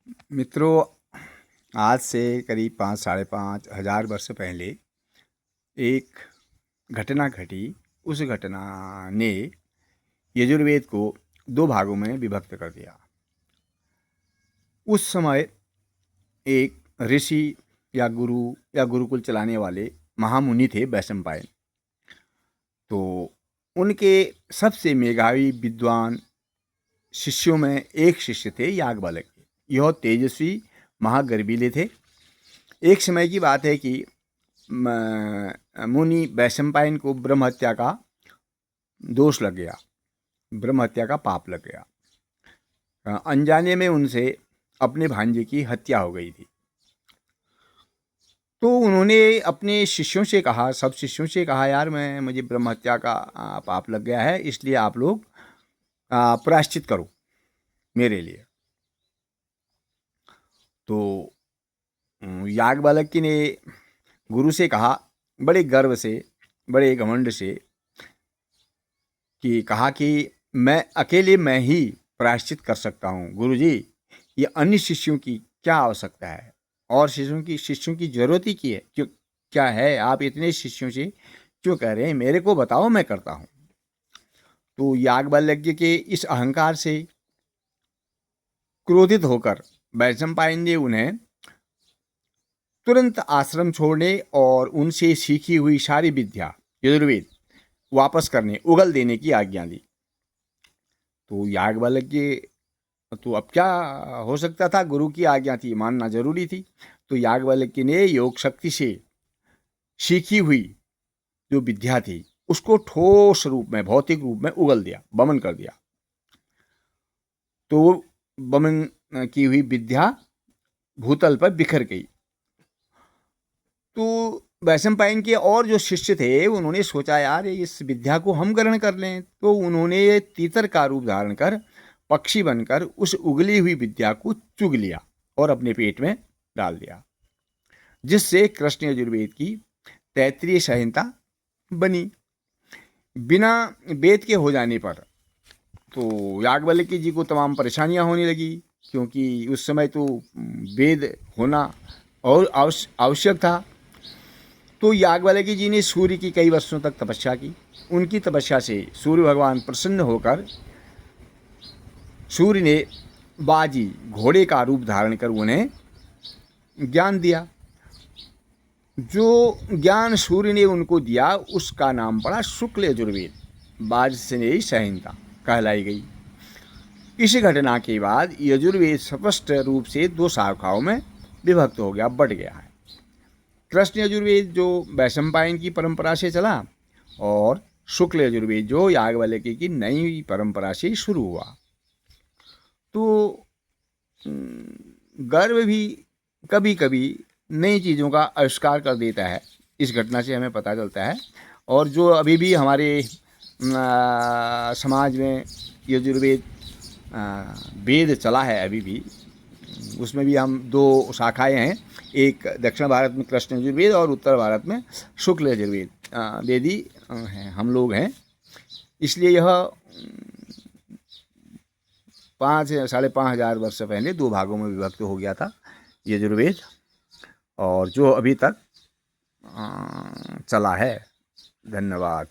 मित्रों, आज से करीब 5 साढ़े 5 हज़ार वर्ष पहले एक घटना घटी। उस घटना ने यजुर्वेद को 2 भागों में विभक्त कर दिया। उस समय एक ऋषि या गुरु या गुरुकुल चलाने वाले महामुनि थे वैशंपायन। तो उनके सबसे मेधावी विद्वान शिष्यों में एक शिष्य थे याज्ञवल्क्य। यह तेजस्वी महागर्वीले थे। एक समय की बात है कि मुनि वैशंपायन को ब्रह्म हत्या का दोष लग गया, ब्रह्म हत्या का पाप लग गया। अनजाने में उनसे अपने भांजे की हत्या हो गई थी। तो उन्होंने अपने शिष्यों से कहा, सब शिष्यों से कहा, यार मुझे ब्रह्म हत्या का पाप लग गया है, इसलिए आप लोग प्रायश्चित करो मेरे लिए। तो याज्ञवल्क्य ने गुरु से कहा, बड़े गर्व से, बड़े घमंड से कहा कि मैं ही प्रायश्चित कर सकता हूँ। गुरुजी, ये अन्य शिष्यों की क्या आवश्यकता है और शिष्यों की जरूरत ही की है, क्यों क्या है? आप इतने शिष्यों से क्यों कह रहे हैं? मेरे को बताओ, मैं करता हूँ। तो याज्ञवल्क्य के इस अहंकार से क्रोधित होकर वैशंपायन ने उन्हें तुरंत आश्रम छोड़ने और उनसे सीखी हुई सारी विद्या यजुर्वेद वापस करने, उगल देने की आज्ञा दी। तो याज्ञवल्क्य, तो अब क्या हो सकता था? गुरु की आज्ञा थी, मानना जरूरी थी। तो याज्ञवल्क्य ने योग शक्ति से सीखी हुई जो विद्या थी उसको ठोस रूप में, भौतिक रूप में उगल दिया, वमन कर दिया। तो वमन की हुई विद्या भूतल पर बिखर गई। तो वैशंपायन के और जो शिष्य थे उन्होंने सोचा, यार इस विद्या को हम ग्रहण कर लें। तो उन्होंने तीतर का रूप धारण कर, पक्षी बनकर उस उगली हुई विद्या को चुग लिया और अपने पेट में डाल दिया, जिससे कृष्ण यजुर्वेद की 33 संहिता बनी। बिना वेद के हो जाने पर तो याज्ञवल्क्य जी को तमाम परेशानियां होने लगी, क्योंकि उस समय तो वेद होना और आवश्यक था। तो याज्ञवल्क्य जी ने सूर्य की कई वर्षों तक तपस्या की। उनकी तपस्या से सूर्य भगवान प्रसन्न होकर सूर्य ने बाजी, घोड़े का रूप धारण कर उन्हें ज्ञान दिया। जो ज्ञान सूर्य ने उनको दिया उसका नाम पड़ा शुक्ल यजुर्वेद, वाजसेनेयी संहिता कहलाई गई। इस घटना के बाद यजुर्वेद स्पष्ट रूप से 2 शाखाओं में विभक्त हो गया, बढ़ गया है। कृष्ण यजुर्वेद जो वैशंपायन की परंपरा से चला और शुक्ल यजुर्वेद जो याज्ञवल्क्य की नई परंपरा से शुरू हुआ। तो गर्व भी कभी कभी नई चीज़ों का आविष्कार कर देता है। इस घटना से हमें पता चलता है। और जो अभी भी हमारे समाज में यजुर्वेद वेद चला है अभी भी, उसमें भी हम 2 शाखाएं हैं। एक दक्षिण भारत में कृष्ण यजुर्वेद और उत्तर भारत में शुक्ल यजुर्वेद वेदी हैं, हम लोग हैं। इसलिए यह 5 साढ़े 5 हज़ार वर्ष पहले 2 भागों में विभक्त हो गया था यजुर्वेद, और जो अभी तक चला है। धन्यवाद।